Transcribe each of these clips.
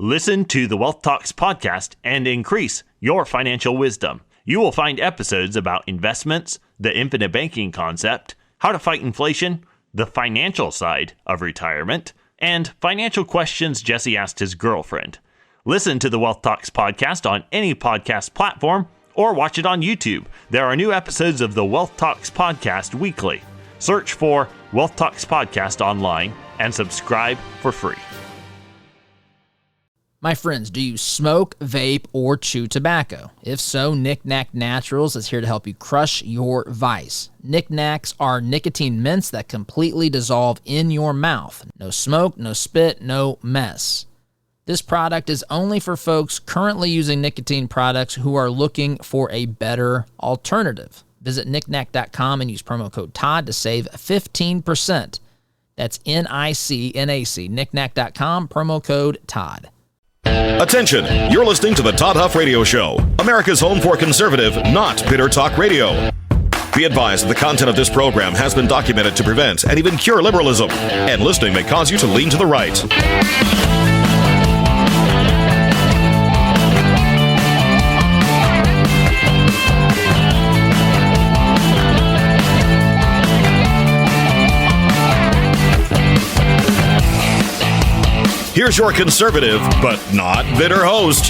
Listen to the Wealth Talks podcast and increase your financial wisdom. You will find episodes about investments, the infinite banking concept, how to fight inflation, the financial side of retirement, and financial questions Jesse asked his girlfriend. Listen to the Wealth Talks podcast on any podcast platform or watch it on YouTube. There are new episodes of the Wealth Talks podcast weekly. Search for Wealth Talks podcast online and subscribe for free. My friends, do you smoke, vape, or chew tobacco? If so, Knick Knack Naturals is here to help you crush your vice. Knick Knacks are nicotine mints that completely dissolve in your mouth. No smoke, no spit, no mess. This product is only for folks currently using nicotine products who are looking for a better alternative. Visit knickknack.com and use promo code Todd to save 15%. That's NICNAC, knickknack.com, promo code Todd. Attention, you're listening to the Todd Huff Radio Show, America's home for conservative, not bitter talk radio. Be advised that the content of this program has been documented to prevent and even cure liberalism, and listening may cause you to lean to the right. Here's your conservative, but not bitter host,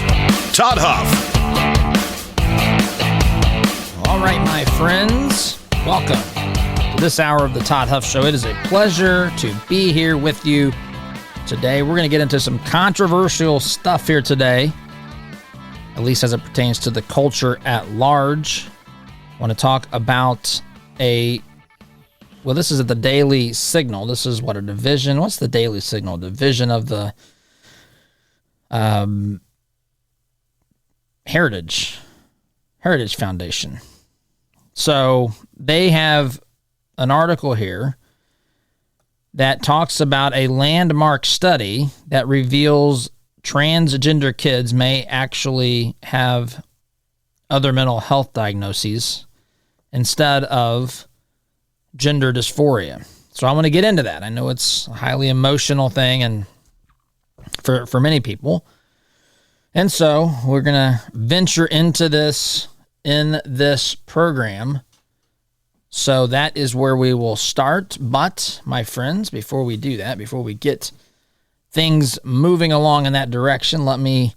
Todd Huff. All right, my friends, welcome to this hour of the Todd Huff Show. It is a pleasure to be here with you today. We're going to get into some controversial stuff here today, at least as it pertains to the culture at large. I want to talk about this is at the Daily Signal. This is a division. What's the Daily Signal? Division of the Heritage Foundation. So they have an article here that talks about a landmark study that reveals transgender kids may actually have other mental health diagnoses instead of gender dysphoria. So I want to get into that. I know it's a highly emotional thing and for many people. And so we're going to venture into this in this program. So that is where we will start. But my friends, before we do that, before we get things moving along in that direction, let me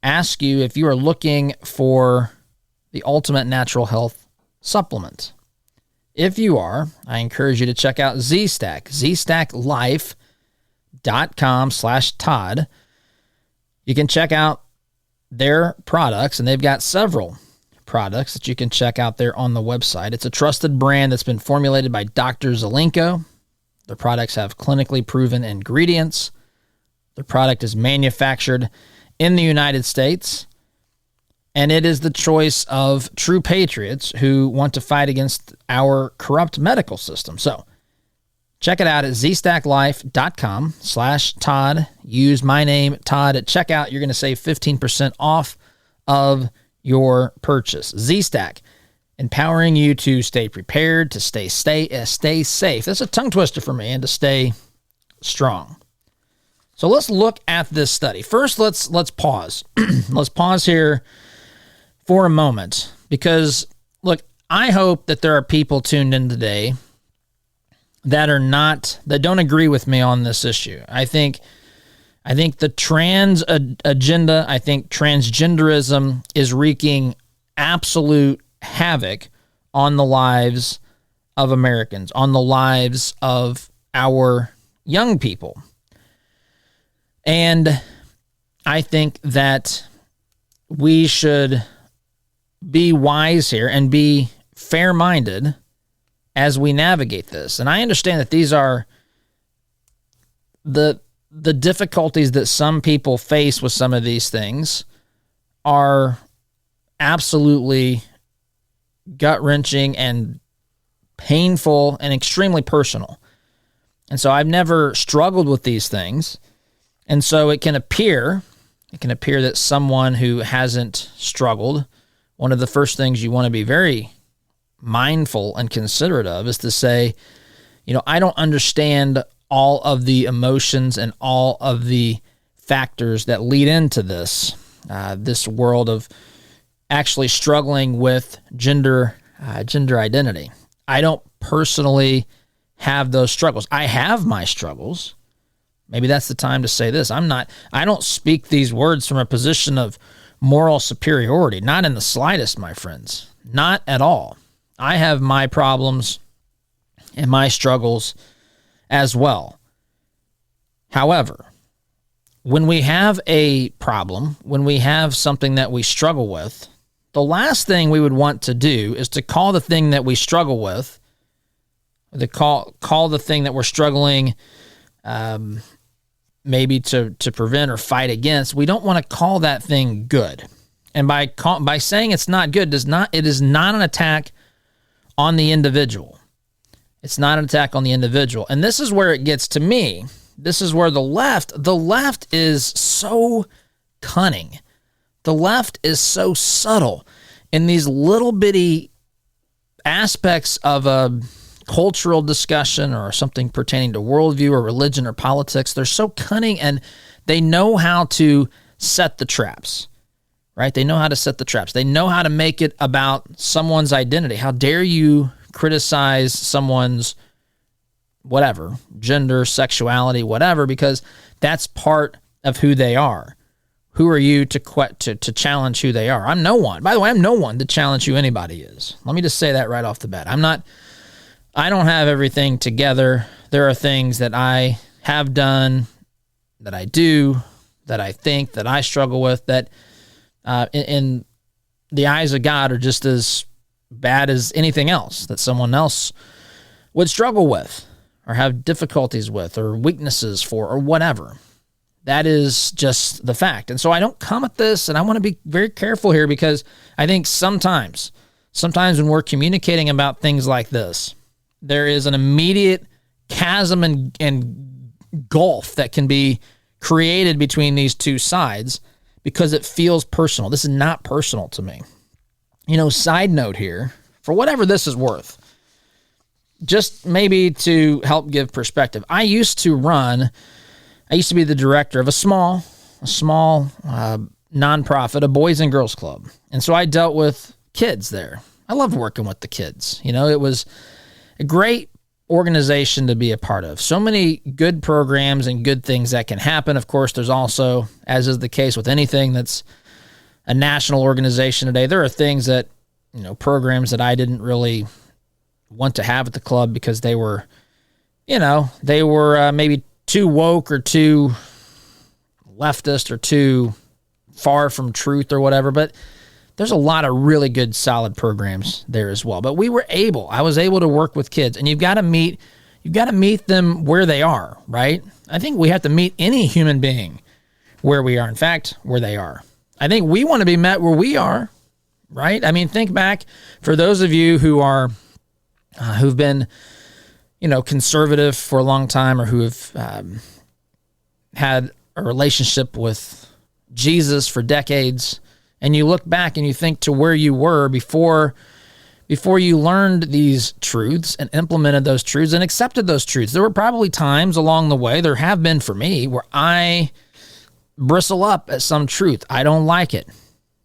ask you if you are looking for the ultimate natural health supplement. If you are, I encourage you to check out Z-Stack, zstacklife.com/Todd. You can check out their products, and they've got several products that you can check out there on the website. It's a trusted brand that's been formulated by Dr. Zelenko. Their products have clinically proven ingredients. Their product is manufactured in the United States. And it is the choice of true patriots who want to fight against our corrupt medical system. So check it out at zstacklife.com/Todd. Use my name, Todd, at checkout. You're going to save 15% off of your purchase. Z-Stack, empowering you to stay prepared, to stay safe. That's a tongue twister for me, and to stay strong. So let's look at this study. First, let's pause. Let's pause here for a moment, because look, I hope that there are people tuned in today that don't agree with me on this issue. I think the trans agenda, I think transgenderism is wreaking absolute havoc on the lives of Americans, on the lives of our young people. And I think that we should be wise here and be fair-minded as we navigate this. And I understand that these are the difficulties that some people face with some of these things are absolutely gut-wrenching and painful and extremely personal. And so I've never struggled with these things. And so it can appear that someone who hasn't struggled, one of the first things you want to be very mindful and considerate of is to say, I don't understand all of the emotions and all of the factors that lead into this world of actually struggling with gender identity. I don't personally have those struggles. I have my struggles. Maybe that's the time to say this. I don't speak these words from a position of moral superiority. Not in the slightest, my friends. Not at all. I have my problems and my struggles as well. However, when we have a problem, when we have something that we struggle with, the last thing we would want to do is to call the thing that we struggle with, call the thing that we're struggling maybe to prevent or fight against. We don't want to call that thing good. And by saying it's not good, it is not an attack on the individual. It's not an attack on the individual. And this is where it gets to me. This is where the left is so cunning. The left is so subtle in these little bitty aspects of a cultural discussion or something pertaining to worldview or religion or politics. They're so cunning, and they know how to set the traps, right? They know how to set the traps. They know how to make it about someone's identity. How dare you criticize someone's whatever, gender, sexuality, whatever, because that's part of who they are. Who are you to challenge who they are? I'm no one. By the way, I'm no one to challenge who anybody is. Let me just say that right off the bat. I don't have everything together. There are things that I have done, that I do, that I think, that I struggle with, that in the eyes of God are just as bad as anything else that someone else would struggle with or have difficulties with or weaknesses for or whatever. That is just the fact. And so I don't come at this, and I want to be very careful here, because I think sometimes when we're communicating about things like this, there is an immediate chasm and gulf that can be created between these two sides because it feels personal. This is not personal to me. Side note here, for whatever this is worth, just maybe to help give perspective, I used to be the director of a small nonprofit, a boys and girls club. And so I dealt with kids there. I loved working with the kids. It was a great organization to be a part of. So many good programs and good things that can happen. Of course, there's also, as is the case with anything that's a national organization today, there are things that, programs that I didn't really want to have at the club because they were maybe too woke or too leftist or too far from truth or whatever. But there's a lot of really good, solid programs there as well. But I was able to work with kids, and you've got to meet them where they are, right? I think we have to meet any human being where we are. In fact, where they are. I think we want to be met where we are, right? I mean, think back for those of you who are, who've been, conservative for a long time, or who have had a relationship with Jesus for decades, and you look back and you think to where you were before you learned these truths and implemented those truths and accepted those truths. There were probably times along the way, there have been for me, where I bristle up at some truth. I don't like it.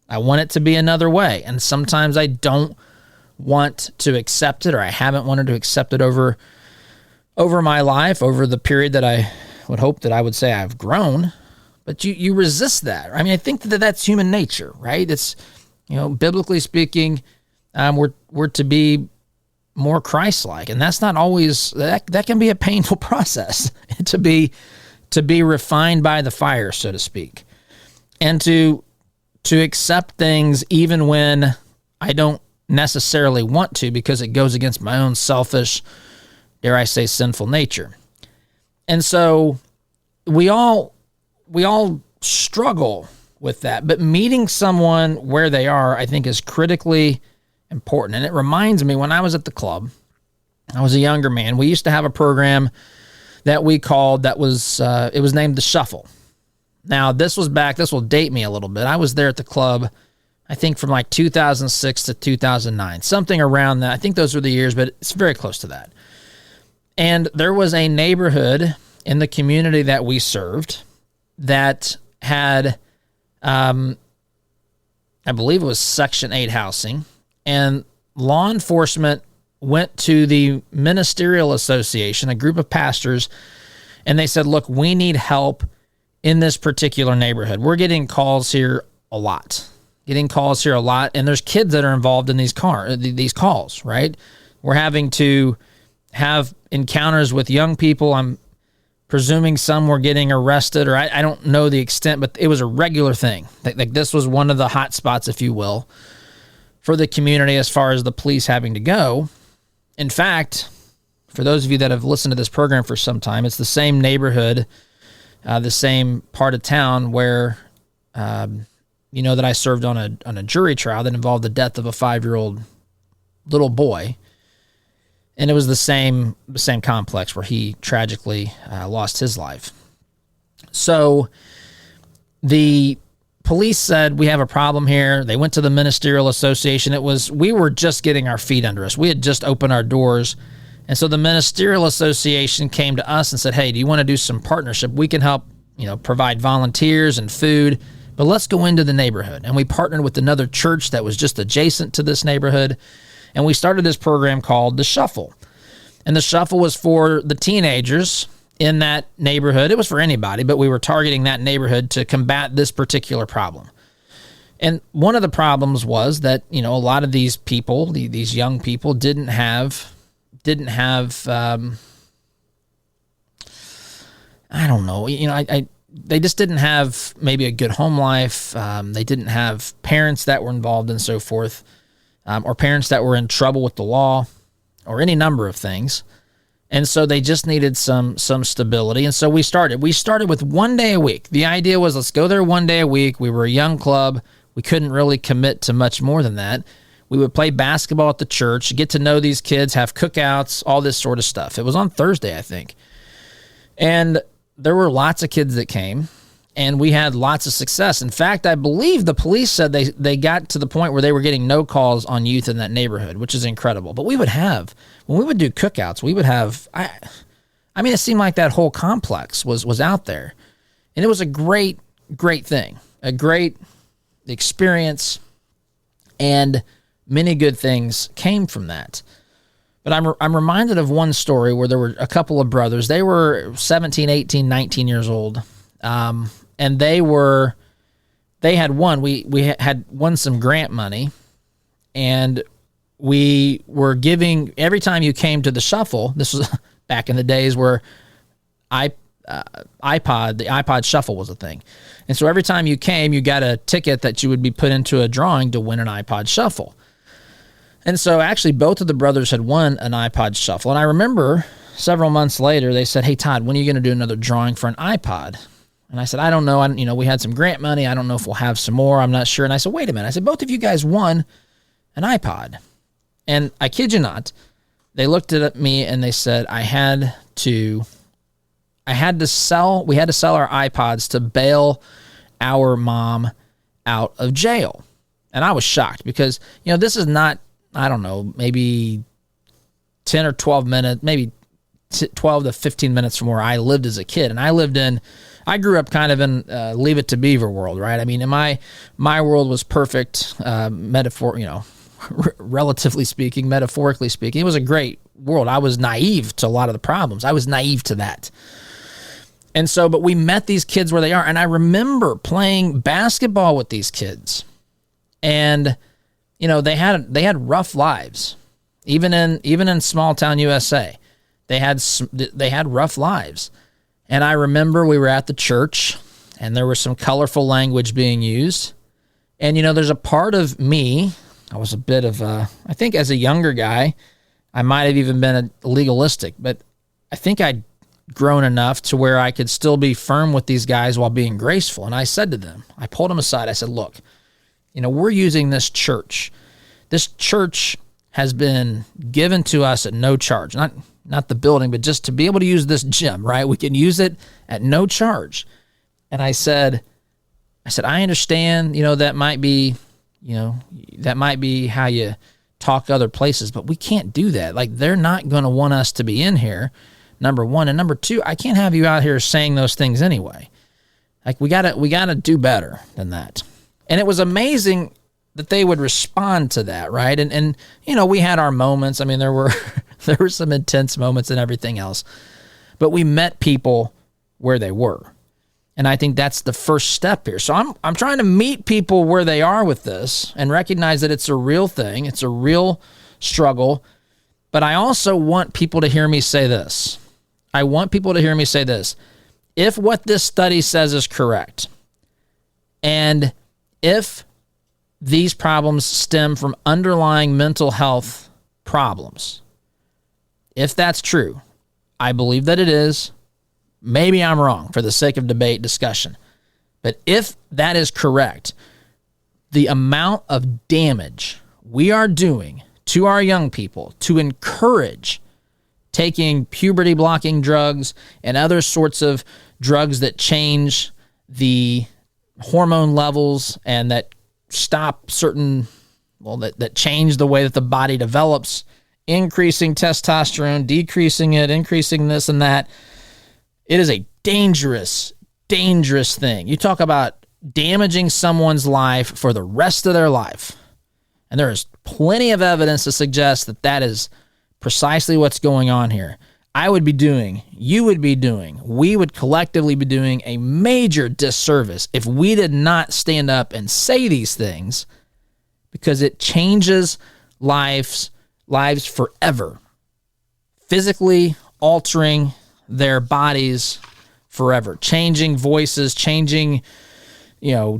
I want it to be another way. And sometimes I don't want to accept it, or I haven't wanted to accept it over my life, over the period that I would hope that I would say I've grown. But you resist that. I mean, I think that that's human nature, right? It's, biblically speaking, we're to be more Christ-like, and that's not always, that can be a painful process to be refined by the fire, so to speak, and to accept things even when I don't necessarily want to, because it goes against my own selfish, dare I say, sinful nature. And so we all struggle with that, but meeting someone where they are, I think, is critically important. And it reminds me, when I was at the club, I was a younger man, we used to have a program that we called, it was named The Shuffle. Now, this will date me a little bit. I was there at the club, I think, from like 2006 to 2009, something around that. I think those were the years, but it's very close to that. And there was a neighborhood in the community that we served that had, I believe it was Section 8 housing, and law enforcement went to the Ministerial Association, a group of pastors, and they said, look, we need help in this particular neighborhood. We're getting calls here a lot. And there's kids that are involved in these calls, right? We're having to have encounters with young people. I'm presuming some were getting arrested, or I don't know the extent, but it was a regular thing. Like this was one of the hot spots, if you will, for the community as far as the police having to go. In fact, for those of you that have listened to this program for some time, it's the same neighborhood, the same part of town where, that I served on a jury trial that involved the death of a 5-year-old little boy. And it was the same complex where he tragically lost his life. So the police said, we have a problem here. They went to the Ministerial Association. We were just getting our feet under us. We had just opened our doors. And so the Ministerial Association came to us and said, hey, do you want to do some partnership? We can help, provide volunteers and food, but let's go into the neighborhood. And we partnered with another church that was just adjacent to this neighborhood. And we started this program called The Shuffle. And The Shuffle was for the teenagers in that neighborhood. It was for anybody, but we were targeting that neighborhood to combat this particular problem. And one of the problems was that, a lot of these people, these young people didn't have I don't know, they just didn't have maybe a good home life. They didn't have parents that were involved and so forth, or parents that were in trouble with the law, or any number of things. And so they just needed some stability. And so we started with 1 day a week. The idea was, let's go there 1 day a week. We were a young club. We couldn't really commit to much more than that. We would play basketball at the church, get to know these kids, have cookouts, all this sort of stuff. It was on Thursday, I think. And there were lots of kids that came, and we had lots of success. In fact, I believe the police said they got to the point where they were getting no calls on youth in that neighborhood, which is incredible. But when we would do cookouts, we would have, it seemed like that whole complex was out there. And it was a great, great thing, a great experience, and many good things came from that. But I'm reminded of one story where there were a couple of brothers. They were 17, 18, 19 years old. And they had won some grant money, and we were giving, every time you came to the Shuffle, this was back in the days where the iPod Shuffle was a thing. And so every time you came, you got a ticket that you would be put into a drawing to win an iPod Shuffle. And so actually both of the brothers had won an iPod Shuffle. And I remember several months later, they said, hey, Todd, when are you going to do another drawing for an iPod? And I said, I don't know. We had some grant money. I don't know if we'll have some more. I'm not sure. And I said, wait a minute. I said, both of you guys won an iPod. And I kid you not, they looked at me and they said, we had to sell our iPods to bail our mom out of jail. And I was shocked because, this is not, I don't know, maybe 10 or 12 minutes, maybe 12 to 15 minutes from where I lived as a kid. And I grew up kind of in Leave It to Beaver world, right? My world was perfect, relatively speaking, metaphorically speaking. It was a great world. I was naive to a lot of the problems. I was naive to that. And so, but we met these kids where they are. And I remember playing basketball with these kids. And they had rough lives, even in small town USA. They had rough lives. And I remember we were at the church, and there was some colorful language being used. And there's a part of me, I was a bit of I think as a younger guy, I might have even been legalistic, but I think I'd grown enough to where I could still be firm with these guys while being graceful. And I said to them, I pulled them aside. I said, look, we're using this church. This church has been given to us at no charge. Not the building, but just to be able to use this gym, right? We can use it at no charge. And I said, I understand, that might be how you talk other places, but we can't do that. Like, they're not going to want us to be in here, number one. And number two, I can't have you out here saying those things anyway. Like we gotta do better than that. And it was amazing that they would respond to that, right? And you know, we had our moments. I mean, there were some intense moments and everything else, but we met people where they were. And I think that's the first step here. So I'm trying to meet people where they are with this and recognize that it's a real thing. It's a real struggle. But I also want people to hear me say this. If what this study says is correct, and if these problems stem from underlying mental health problems, if that's true, I believe that it is. Maybe I'm wrong for the sake of debate, discussion. But if that is correct, the amount of damage we are doing to our young people to encourage taking puberty-blocking drugs and other sorts of drugs that change the hormone levels and that stop certain, that change the way that the body develops, increasing testosterone, decreasing it, increasing this and that. It is a dangerous, dangerous thing. You talk about damaging someone's life for the rest of their life. And there is plenty of evidence to suggest that that is precisely what's going on here. I would be doing, you would be doing, we would collectively be doing a major disservice if we did not stand up and say these things, because it changes lives forever. Physically altering their bodies forever, changing voices, changing,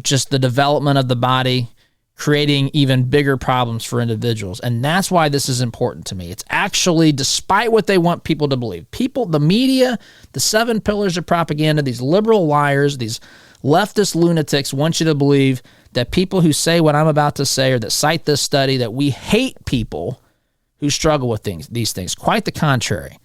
just the development of the body, creating even bigger problems for individuals. And that's why this is important to me. It's actually, despite what they want people to believe, the media, the 7 pillars of propaganda, these liberal liars, these leftist lunatics want you to believe that people who say what I'm about to say or that cite this study, that we hate people who struggle with these things. Quite the contrary.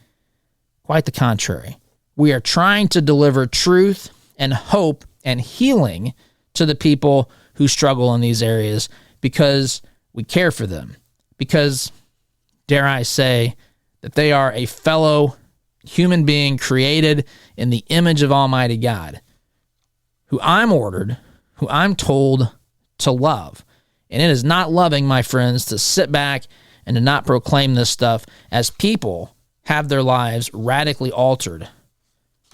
Quite the contrary. We are trying to deliver truth and hope and healing to the people who struggle in these areas because we care for them. Because, dare I say, that they are a fellow human being created in the image of Almighty God, who I'm told to love. And it is not loving, my friends, to sit back and to not proclaim this stuff as people have their lives radically altered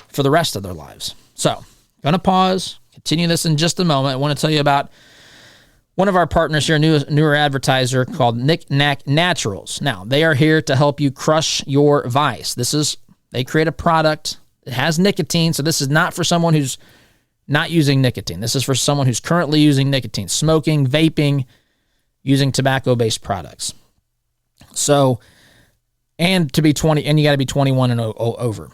for the rest of their lives. So, I'm going to pause, continue this in just a moment. I want to tell you about one of our partners here, a newer advertiser called Knick-Knack Naturals. Now, they are here to help you crush your vice. They create a product that has nicotine, so this is not for someone who's not using nicotine. This is for someone who's currently using nicotine, smoking, vaping, using tobacco-based products. So, and you got to be 21 and over.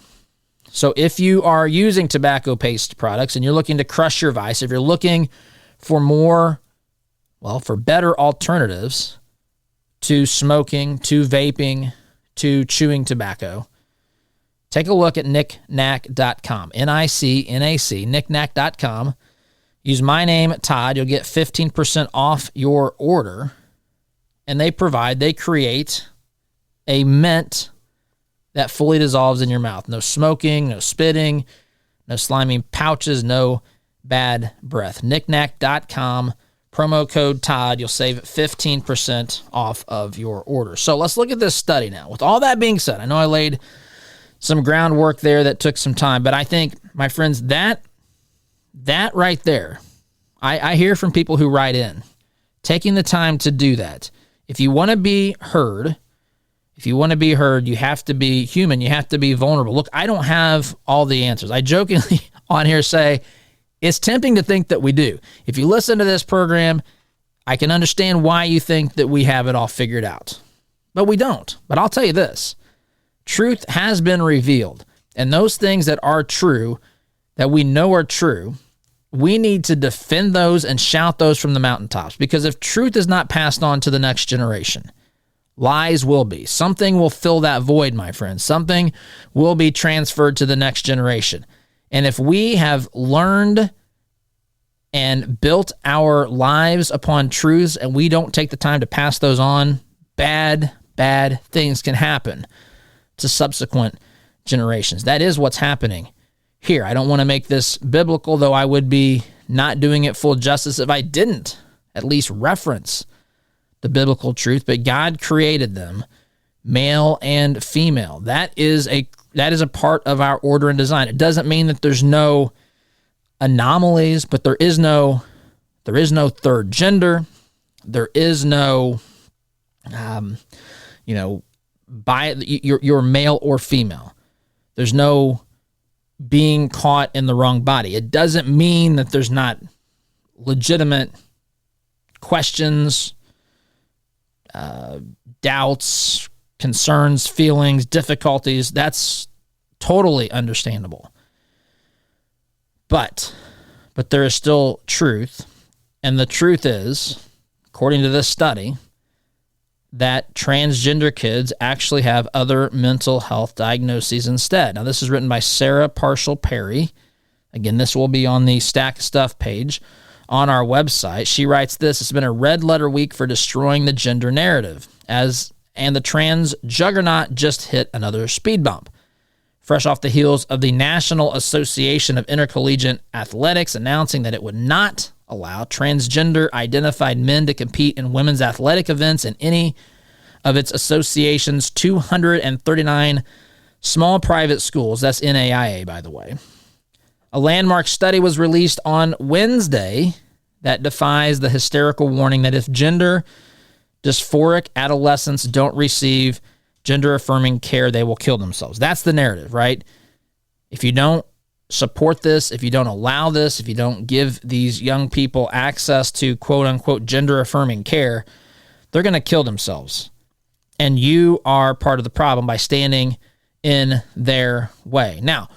So if you are using tobacco-based products and you're looking to crush your vice, if you're looking for for better alternatives to smoking, to vaping, to chewing tobacco, take a look at knickknack.com, N-I-C-N-A-C, knickknack.com. Use my name, Todd. You'll get 15% off your order. And they create a mint that fully dissolves in your mouth. No smoking, no spitting, no slimy pouches, no bad breath. Knickknack.com, promo code Todd. You'll save 15% off of your order. So let's look at this study now. With all that being said, I know I laid some groundwork there that took some time, but I think, my friends, that right there, I hear from people who write in, taking the time to do that. If you want to be heard, you have to be human. You have to be vulnerable. Look, I don't have all the answers. I jokingly on here say it's tempting to think that we do. If you listen to this program, I can understand why you think that we have it all figured out. But we don't. But I'll tell you this. Truth has been revealed. And those things that are true, that we know are true, we need to defend those and shout those from the mountaintops. Because if truth is not passed on to the next generation, lies will be. Something will fill that void, my friends. Something will be transferred to the next generation. And if we have learned and built our lives upon truths and we don't take the time to pass those on, bad things can happen to subsequent generations. That is what's happening here. I don't want to make this biblical, though I would be not doing it full justice if I didn't at least reference the biblical truth. But God created them, male and female. That is a part of our order and design. It doesn't mean that there's no anomalies, but there is no third gender. There is no, you're male or female. There's no being caught in the wrong body. It doesn't mean that there's not legitimate questions, doubts, concerns, feelings, difficulties. That's totally understandable. But there is still truth. And the truth is, according to this study, that transgender kids actually have other mental health diagnoses instead. Now, this is written by Sarah Parshall-Perry. Again, this will be on the Stack of Stuff page on our website. She writes this: "It's been a red letter week for destroying the gender narrative, and the trans juggernaut just hit another speed bump. Fresh off the heels of the National Association of Intercollegiate Athletics announcing that it would not allow transgender-identified men to compete in women's athletic events in any of its association's 239 small private schools." That's NAIA, by the way. A landmark study was released on Wednesday that defies the hysterical warning that if gender dysphoric adolescents don't receive gender-affirming care, they will kill themselves. That's the narrative, right? If you don't support this, if you don't allow this, if you don't give these young people access to quote-unquote gender-affirming care, they're going to kill themselves. And you are part of the problem by standing in their way. Now,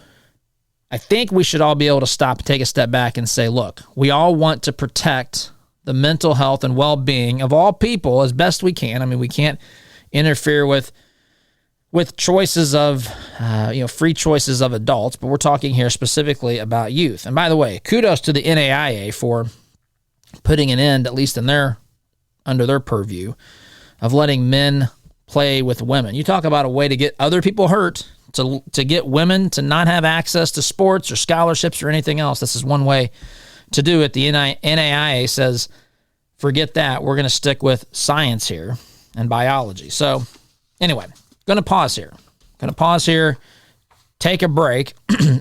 I think we should all be able to stop and take a step back and say, look, we all want to protect the mental health and well-being of all people as best we can. I mean, we can't interfere with choices of, free choices of adults, but we're talking here specifically about youth. And by the way, kudos to the NAIA for putting an end, at least under their purview, of letting men play with women. You talk about a way to get other people hurt, to get women to not have access to sports or scholarships or anything else. This is one way to do it. The NAIA says, forget that. We're going to stick with science here and biology. So anyway, going to pause here, take a break,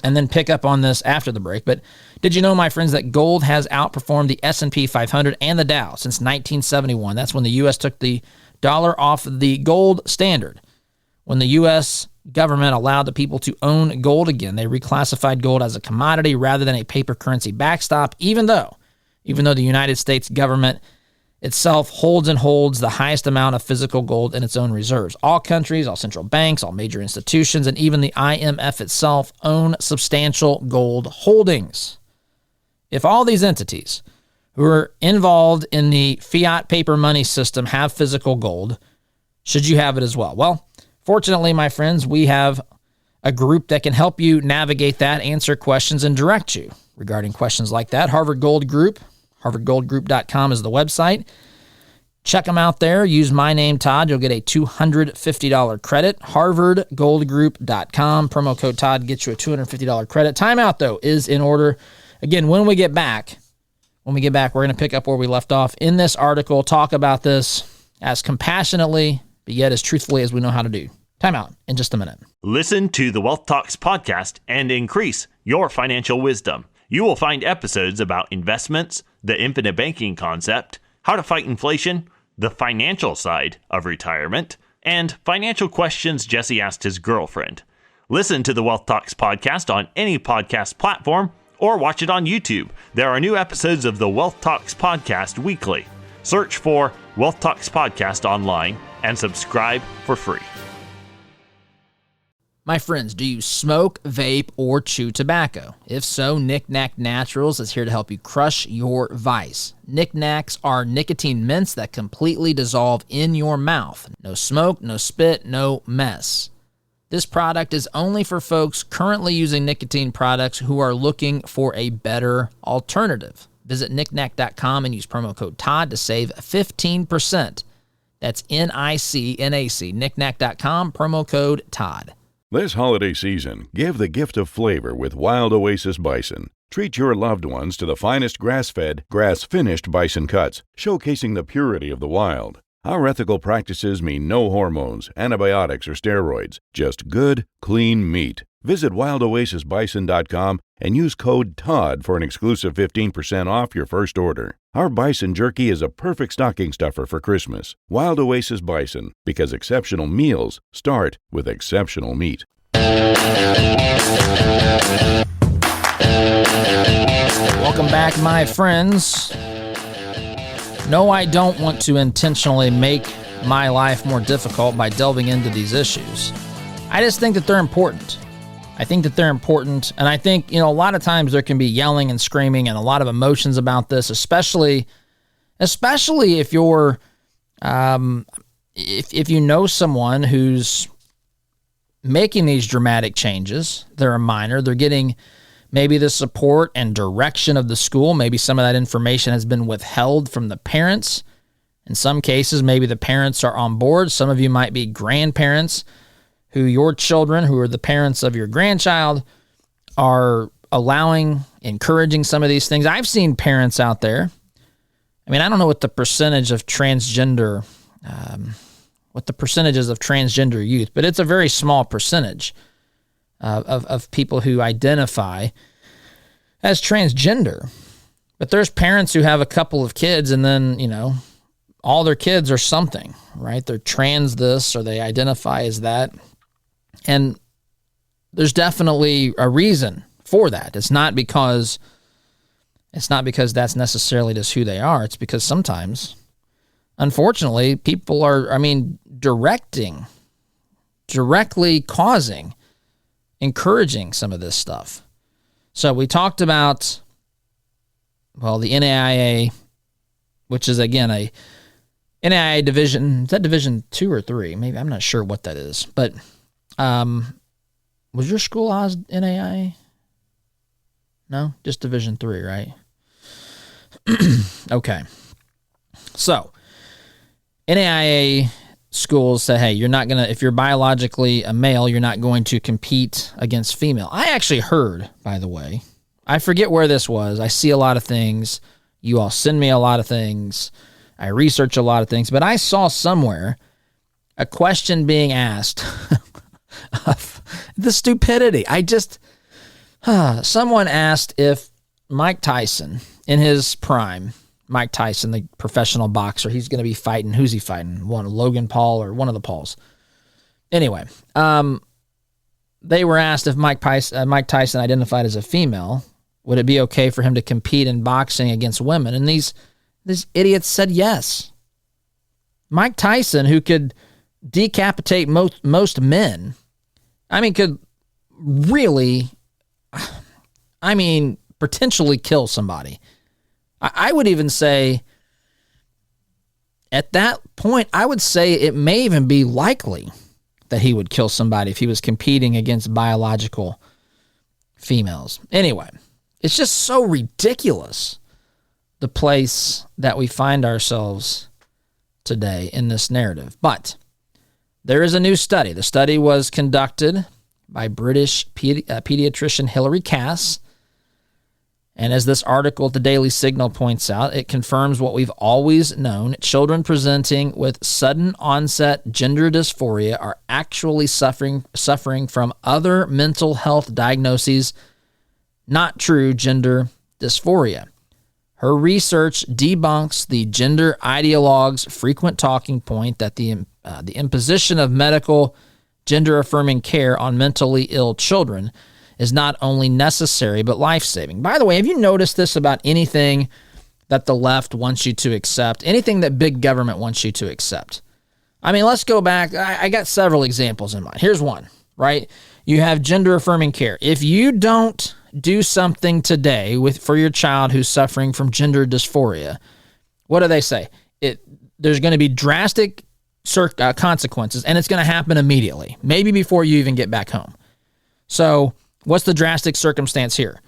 and then pick up on this after the break. But did you know, my friends, that gold has outperformed the S&P 500 and the Dow since 1971? That's when the U.S. took the dollar off the gold standard. When the U.S. government allowed the people to own gold again, they reclassified gold as a commodity rather than a paper currency backstop, even though the United States government itself holds the highest amount of physical gold in its own reserves. All countries, all central banks, all major institutions, and even the IMF itself own substantial gold holdings. If all these entities who are involved in the fiat paper money system have physical gold, should you have it as well? Well, fortunately, my friends, we have a group that can help you navigate that, answer questions, and direct you regarding questions like that. Harvard Gold Group, harvardgoldgroup.com is the website. Check them out there. Use my name, Todd. You'll get a $250 credit. harvardgoldgroup.com. Promo code Todd gets you a $250 credit. Timeout, though, is in order. Again, when we get back, we're going to pick up where we left off in this article, talk about this as compassionately, but yet as truthfully as we know how to do. Time out in just a minute. Listen to the Wealth Talks podcast and increase your financial wisdom. You will find episodes about investments, the infinite banking concept, how to fight inflation, the financial side of retirement, and financial questions Jesse asked his girlfriend. Listen to the Wealth Talks podcast on any podcast platform or watch it on YouTube. There are new episodes of the Wealth Talks podcast weekly. Search for Wealth Talks podcast online and subscribe for free. My friends, do you smoke, vape, or chew tobacco? If so, Knick Knack Naturals is here to help you crush your vice. Knick Knacks are nicotine mints that completely dissolve in your mouth. No smoke, no spit, no mess. This product is only for folks currently using nicotine products who are looking for a better alternative. Visit knickknack.com and use promo code Todd to save 15%. That's NICNAC, knickknack.com, promo code Todd. This holiday season, give the gift of flavor with Wild Oasis Bison. Treat your loved ones to the finest grass-fed, grass-finished bison cuts, showcasing the purity of the wild. Our ethical practices mean no hormones, antibiotics, or steroids, just good, clean meat. Visit wildoasisbison.com and use code TOD for an exclusive 15% off your first order. Our bison jerky is a perfect stocking stuffer for Christmas. Wild Oasis Bison, because exceptional meals start with exceptional meat. Welcome back, my friends. No, I don't want to intentionally make my life more difficult by delving into these issues. I just think that they're important. I think that they're important, and I think, a lot of times there can be yelling and screaming and a lot of emotions about this, especially if you're, if you know someone who's making these dramatic changes. They're a minor. They're getting maybe the support and direction of the school. Maybe some of that information has been withheld from the parents. In some cases, maybe the parents are on board. Some of you might be grandparents who your children, who are the parents of your grandchild, are allowing, encouraging some of these things. I've seen parents out there. I mean, I don't know what the percentage of transgender, what the percentages of transgender youth, but it's a very small percentage of people who identify as transgender. But there's parents who have a couple of kids and then, all their kids are something, right? They're trans this or they identify as that. And there's definitely a reason for that. It's not because that's necessarily just who they are. It's because sometimes, unfortunately, people are, directly causing, encouraging some of this stuff. So we talked about, the NAIA, which is, again, a NAIA division. Is that division 2 or 3? Maybe, I'm not sure what that is. But was your school NAIA? No? Just division 3, right? Okay. So, NAIA schools say, hey, you're not going to, if you're biologically a male, you're not going to compete against female. I actually heard, by the way, I forget where this was. I see a lot of things. You all send me a lot of things. I research a lot of things. But I saw somewhere a question being asked of the stupidity. Someone asked if Mike Tyson, in his prime, Mike Tyson, the professional boxer, he's going to be fighting. Who's he fighting? Logan Paul or one of the Pauls. Anyway, they were asked if Mike Tyson identified as a female, would it be okay for him to compete in boxing against women? And these idiots said yes. Mike Tyson, who could decapitate most men, could really, potentially kill somebody. I would even say, at that point, I would say it may even be likely that he would kill somebody if he was competing against biological females. Anyway, it's just so ridiculous, the place that we find ourselves today in this narrative. But there is a new study. The study was conducted by British pediatrician Hilary Cass. And as this article at the Daily Signal points out, it confirms what we've always known. Children presenting with sudden onset gender dysphoria are actually suffering from other mental health diagnoses, not true gender dysphoria. Her research debunks the gender ideologue's frequent talking point that the imposition of medical gender-affirming care on mentally ill children is not only necessary but life-saving. By the way, have you noticed this about anything that the left wants you to accept, anything that big government wants you to accept? Let's go back. I got several examples in mind. Here's one, right? You have gender-affirming care. If you don't do something today for your child who's suffering from gender dysphoria, what do they say? There's going to be drastic consequences, and it's going to happen immediately, maybe before you even get back home. So what's the drastic circumstance here?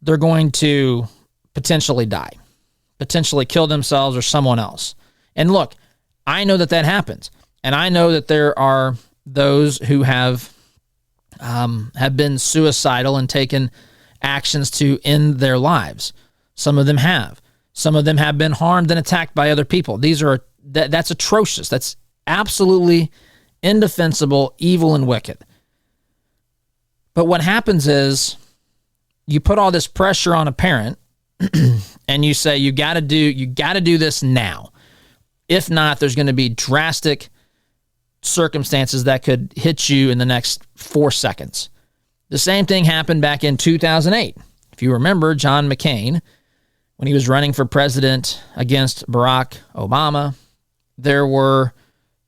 They're going to potentially die, potentially kill themselves or someone else. And look, I know that happens. And I know that there are those who have have been suicidal and taken actions to end their lives. Some of them have. Some of them have been harmed and attacked by other people. That's atrocious. That's absolutely indefensible, evil, and wicked. But what happens is you put all this pressure on a parent and you say, you got to do this now. If not, there's going to be drastic circumstances that could hit you in the next 4 seconds. The same thing happened back in 2008. If you remember, John McCain, when he was running for president against Barack Obama, there were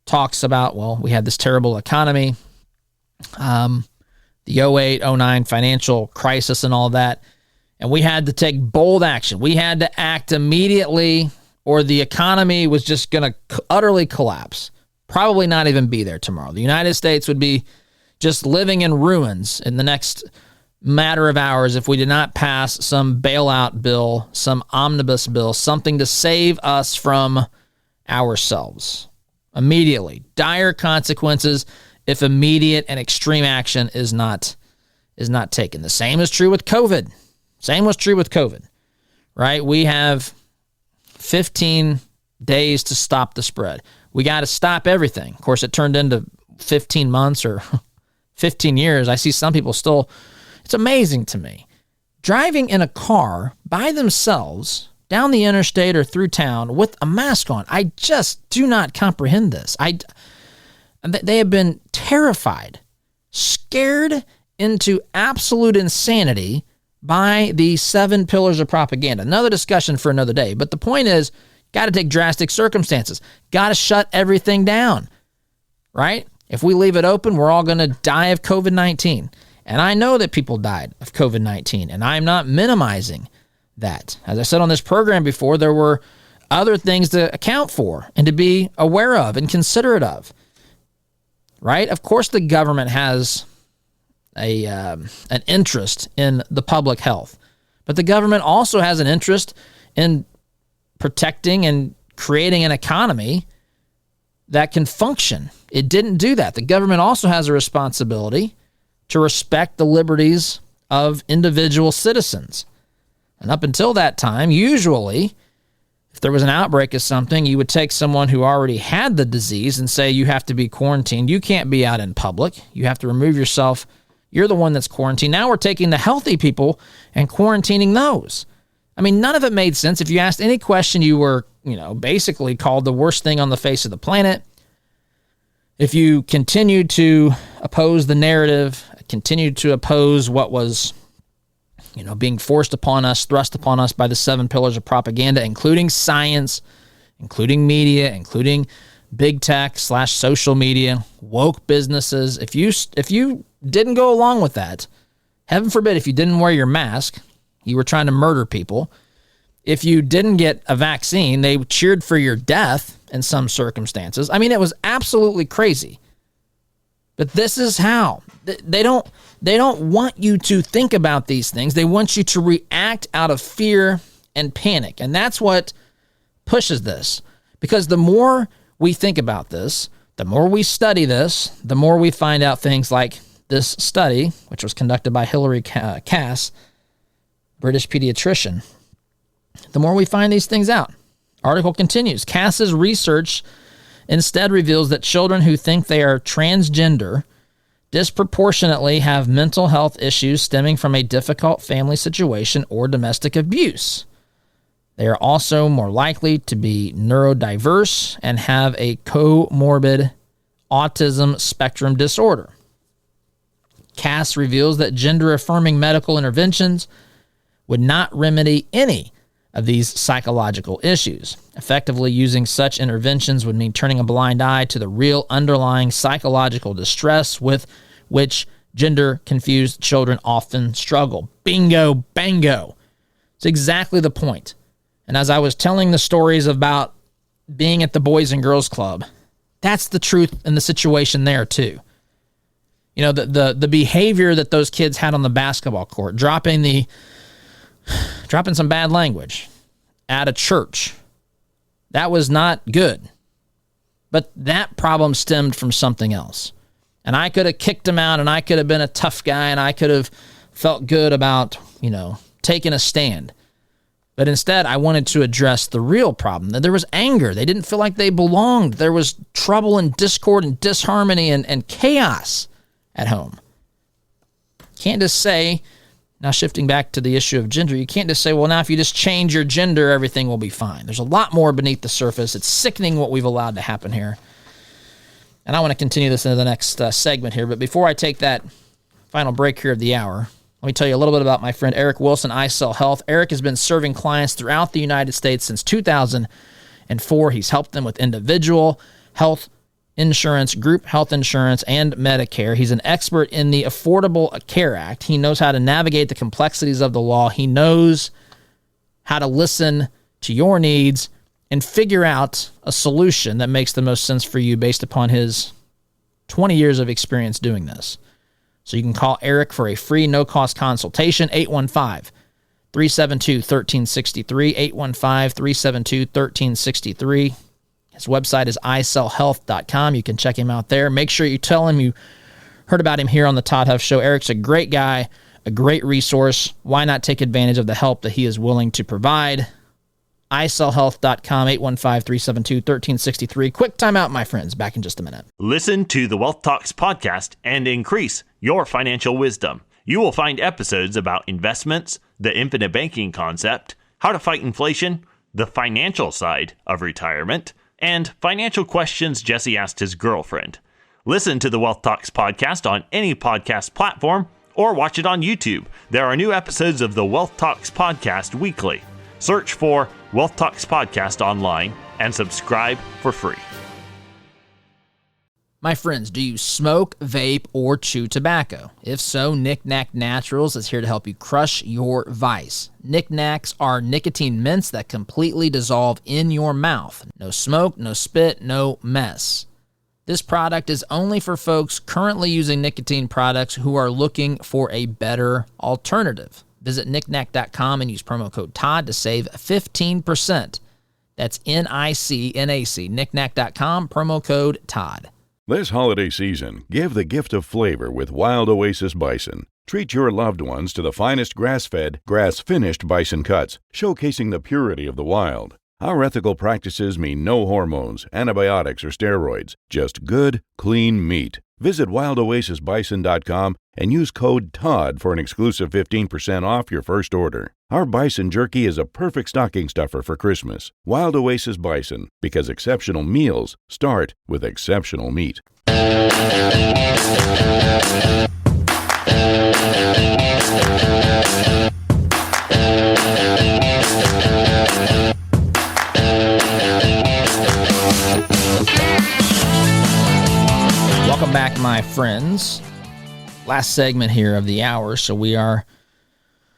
talks about, well, we had this terrible economy, the 08-09 financial crisis and all that, and we had to take bold action. We had to act immediately or the economy was just going to utterly collapse, probably not even be there tomorrow. The United States would be just living in ruins in the next matter of hours if we did not pass some bailout bill, some omnibus bill, something to save us from ourselves. Immediately. Dire consequences if immediate and extreme action is not taken. The same is true with COVID. Same was true with COVID, right? We have 15 days to stop the spread. We got to stop everything. Of course, it turned into 15 months or 15 years. I see some people still, it's amazing to me. Driving in a car by themselves down the interstate or through town with a mask on. I just do not comprehend this. They have been terrified, scared into absolute insanity by the 7 pillars of propaganda. Another discussion for another day. But the point is, got to take drastic circumstances. Got to shut everything down, right? If we leave it open, we're all going to die of COVID-19. And I know that people died of COVID-19, and I'm not minimizing that. As I said on this program before, there were other things to account for and to be aware of and considerate of, right? Of course, the government has an interest in the public health, but the government also has an interest in protecting and creating an economy that can function. It didn't do that. The government also has a responsibility to respect the liberties of individual citizens. And up until that time, usually, if there was an outbreak of something, you would take someone who already had the disease and say, you have to be quarantined. You can't be out in public. You have to remove yourself. You're the one that's quarantined. Now we're taking the healthy people and quarantining those. I mean, none of it made sense. If you asked any question, you were, basically called the worst thing on the face of the planet. If you continued to oppose the narrative, continued to oppose what was, being forced upon us, thrust upon us by the 7 pillars of propaganda, including science, including media, including big tech / social media, woke businesses. If you didn't go along with that, heaven forbid, if you didn't wear your mask, you were trying to murder people. If you didn't get a vaccine, they cheered for your death in some circumstances. I mean, it was absolutely crazy. But this is how. They don't want you to think about these things. They want you to react out of fear and panic. And that's what pushes this. Because the more we think about this, the more we study this, the more we find out things like this study, which was conducted by Hilary Cass, British pediatrician, the more we find these things out. Article continues. Cass's research instead reveals that children who think they are transgender disproportionately have mental health issues stemming from a difficult family situation or domestic abuse. They are also more likely to be neurodiverse and have a comorbid autism spectrum disorder. Cass reveals that gender-affirming medical interventions would not remedy any of these psychological issues. Effectively using such interventions would mean turning a blind eye to the real underlying psychological distress with which gender-confused children often struggle. Bingo, bango. It's exactly the point. And as I was telling the stories about being at the Boys and Girls Club, that's the truth in the situation there too. The behavior that those kids had on the basketball court, dropping some bad language at a church, that was not good. But that problem stemmed from something else. And I could have kicked him out, and I could have been a tough guy, and I could have felt good about, taking a stand. But instead, I wanted to address the real problem, that there was anger. They didn't feel like they belonged. There was trouble and discord and disharmony and chaos at home. Can't just say, now shifting back to the issue of gender, you can't just say, well, now if you just change your gender, everything will be fine. There's a lot more beneath the surface. It's sickening what we've allowed to happen here. And I want to continue this into the next segment here. But before I take that final break here of the hour, let me tell you a little bit about my friend Eric Wilson, iCell Health. Eric has been serving clients throughout the United States since 2004. He's helped them with individual health insurance, group health insurance, and Medicare. He's an expert in the Affordable Care Act. He knows how to navigate the complexities of the law. He knows how to listen to your needs and figure out a solution that makes the most sense for you based upon his 20 years of experience doing this. So you can call Eric for a free, no-cost consultation, 815-372-1363, 815-372-1363. His website is icellhealth.com. You can check him out there. Make sure you tell him you heard about him here on the Todd Huff Show. Eric's a great guy, a great resource. Why not take advantage of the help that he is willing to provide? icellhealth.com, 815-372-1363. Quick timeout, my friends. Back in just a minute. Listen to the Wealth Talks podcast and increase your financial wisdom. You will find episodes about investments, the infinite banking concept, how to fight inflation, the financial side of retirement, and financial questions Jesse asked his girlfriend. Listen to the Wealth Talks podcast on any podcast platform or watch it on YouTube. There are new episodes of the Wealth Talks podcast weekly. Search for Wealth Talks Podcast online and subscribe for free. My friends, do you smoke, vape, or chew tobacco? If so, Knick Knack Naturals is here to help you crush your vice. Knick Knacks are nicotine mints that completely dissolve in your mouth. No smoke, no spit, no mess. This product is only for folks currently using nicotine products who are looking for a better alternative. Visit knickknack.com and use promo code Todd to save 15%. That's NICNAC, knickknack.com, promo code Todd. This holiday season, give the gift of flavor with Wild Oasis Bison. Treat your loved ones to the finest grass-fed, grass-finished bison cuts, showcasing the purity of the wild. Our ethical practices mean no hormones, antibiotics, or steroids, just good, clean meat. Visit wildoasisbison.com and use code TODD for an exclusive 15% off your first order. Our bison jerky is a perfect stocking stuffer for Christmas. Wild Oasis Bison, because exceptional meals start with exceptional meat. Welcome back, my friends. Last segment here of the hour. So we are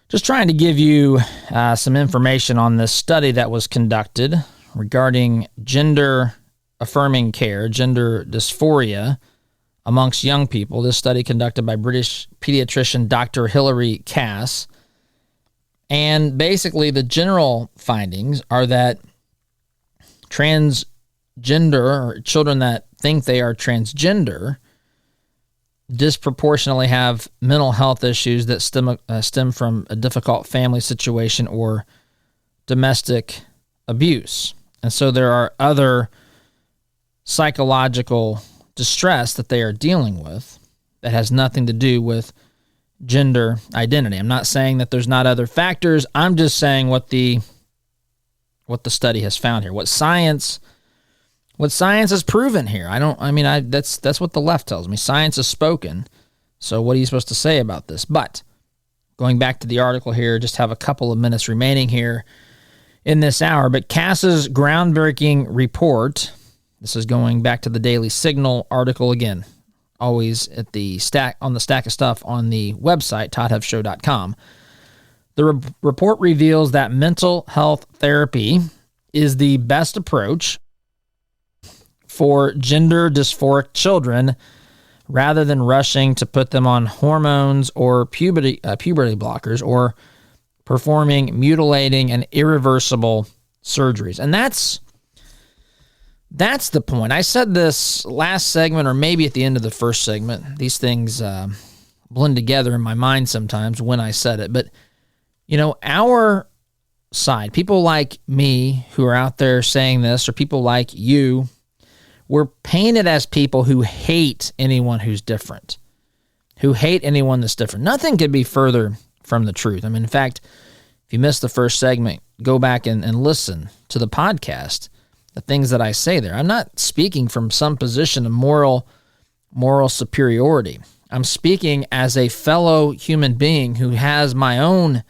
just trying to give you some information on this study that was conducted regarding gender-affirming care, gender dysphoria amongst young people. This study conducted by British pediatrician Dr. Hilary Cass. And basically the general findings are that transgender, or children that think they are transgender, disproportionately have mental health issues that stem from a difficult family situation or domestic abuse. And so there are other psychological distress that they are dealing with that has nothing to do with gender identity. I'm not saying that there's not other factors. I'm just saying what the study has found here, what science has proven here. That's what the left tells me. Science has spoken. So what are you supposed to say about this? But going back to the article here, just have a couple of minutes remaining here in this hour. But Cass's groundbreaking report, this is going back to the Daily Signal article again, always at the stack of stuff on the website, toddhuffshow.com. The report reveals that mental health therapy is the best approach for gender dysphoric children rather than rushing to put them on hormones or puberty blockers or performing mutilating and irreversible surgeries. And that's That's the point. I said this last segment, or maybe at the end of the first segment. These things blend together in my mind sometimes when I said it. But, our side, people like me who are out there saying this, or people like you, we're painted as people who hate anyone who's different, who hate anyone that's different. Nothing could be further from the truth. I mean, in fact, if you missed the first segment, go back and listen to the podcast, the things that I say there. I'm not speaking from some position of moral superiority. I'm speaking as a fellow human being who has my own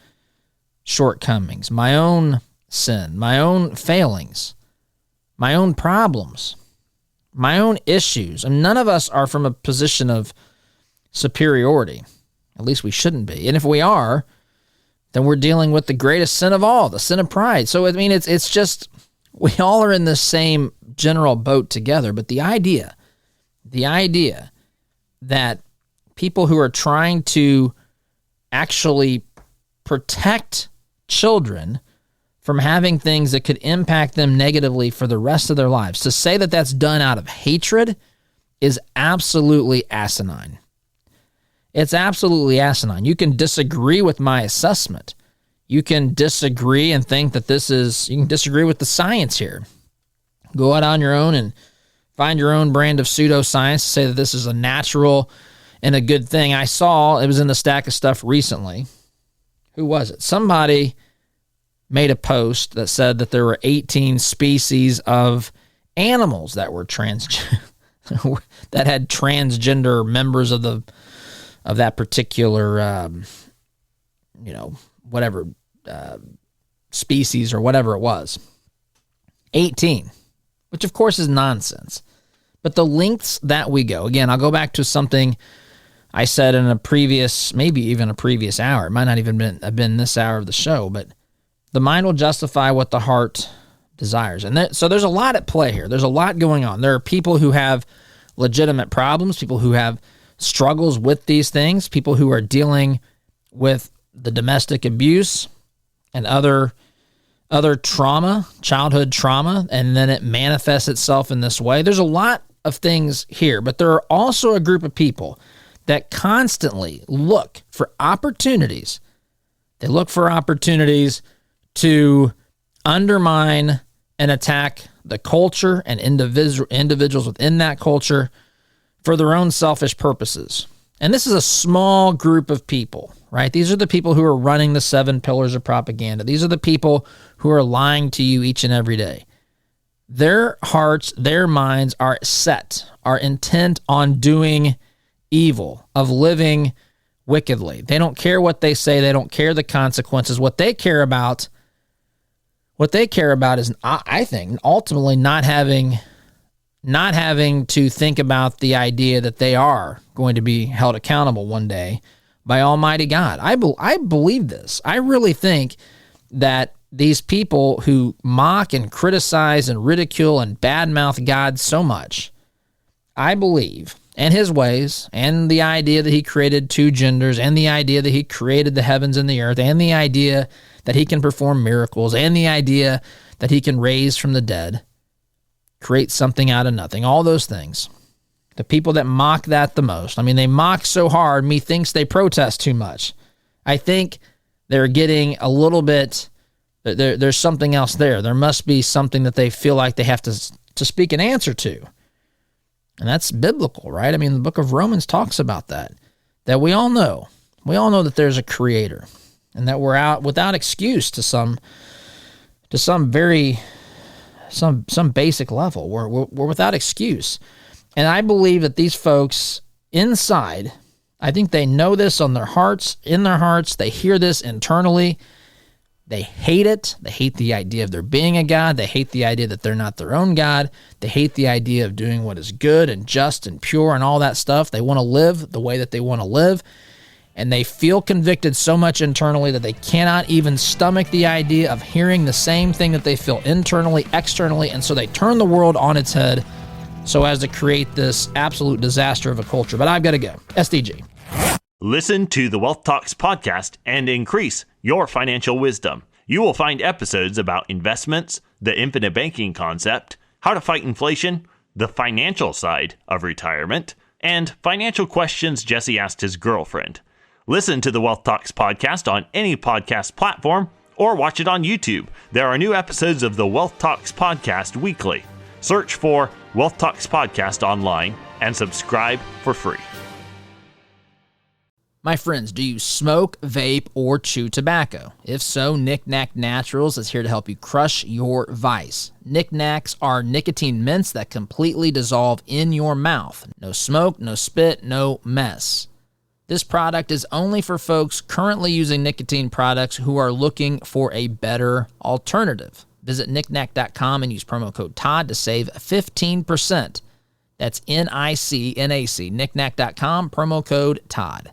shortcomings, my own sin, my own failings, my own problems, my own issues. And none of us are from a position of superiority. At least we shouldn't be. And if we are, then we're dealing with the greatest sin of all, the sin of pride. So, I mean, it's just, we all are in the same general boat together. But the idea that people who are trying to actually protect children from having things that could impact them negatively for the rest of their lives, to say that that's done out of hatred is absolutely asinine. It's absolutely asinine. You can disagree with my assessment. You can disagree and think that you can disagree with the science here. Go out on your own and find your own brand of pseudoscience to say that this is a natural and a good thing. I saw, it was in the stack of stuff recently. Who was it? Somebody made a post that said that there were 18 species of animals that were that had transgender members of that particular, whatever species or whatever it was. 18, which of course is nonsense. But the lengths that we go, again, I'll go back to something I said in maybe even a previous hour. It might not even have been this hour of the show, but the mind will justify what the heart desires. And so there's a lot at play here. There's a lot going on. There are people who have legitimate problems, people who have struggles with these things, people who are dealing with the domestic abuse and other trauma, childhood trauma, and then it manifests itself in this way. There's a lot of things here, but there are also a group of people that constantly look for opportunities. They look for opportunities to undermine and attack the culture and individuals within that culture for their own selfish purposes. And this is a small group of people, right? These are the people who are running the 7 pillars of propaganda. These are the people who are lying to you each and every day. Their hearts, their minds are intent on doing evil, of living wickedly. They don't care what they say. They don't care the consequences. What they care about is, I think, ultimately not having to think about the idea that they are going to be held accountable one day by Almighty God. I believe this. I really think that these people who mock and criticize and ridicule and badmouth God so much, I believe, and his ways, and the idea that he created 2 genders, and the idea that he created the heavens and the earth, and the idea that he can perform miracles, and the idea that he can raise from the dead, create something out of nothing, all those things. The people that mock that the most, I mean, they mock so hard, methinks they protest too much. I think they're getting a little bit, there's something else there. There must be something that they feel like they have to speak an answer to. And that's biblical, right? I mean, the book of Romans talks about that we all know. We all know that there's a creator and that we're out without excuse to some basic level. We're without excuse. And I believe that these folks inside, I think they know this in their hearts. They hear this internally. They hate it. They hate the idea of there being a God. They hate the idea that they're not their own God. They hate the idea of doing what is good and just and pure and all that stuff. They want to live the way that they want to live. And they feel convicted so much internally that they cannot even stomach the idea of hearing the same thing that they feel internally, externally. And so they turn the world on its head so as to create this absolute disaster of a culture. But I've got to go. SDG. Listen to the Wealth Talks podcast and increase your financial wisdom. You will find episodes about investments, the infinite banking concept, how to fight inflation, the financial side of retirement, and financial questions Jesse asked his girlfriend. Listen to the Wealth Talks podcast on any podcast platform or watch it on YouTube. There are new episodes of the Wealth Talks podcast weekly. Search for Wealth Talks podcast online and subscribe for free. My friends, do you smoke, vape, or chew tobacco? If so, Knick Knack Naturals is here to help you crush your vice. Knick Knacks are nicotine mints that completely dissolve in your mouth. No smoke, no spit, no mess. This product is only for folks currently using nicotine products who are looking for a better alternative. Visit knickknack.com and use promo code Todd to save 15%. That's NICNAC, knickknack.com, promo code Todd.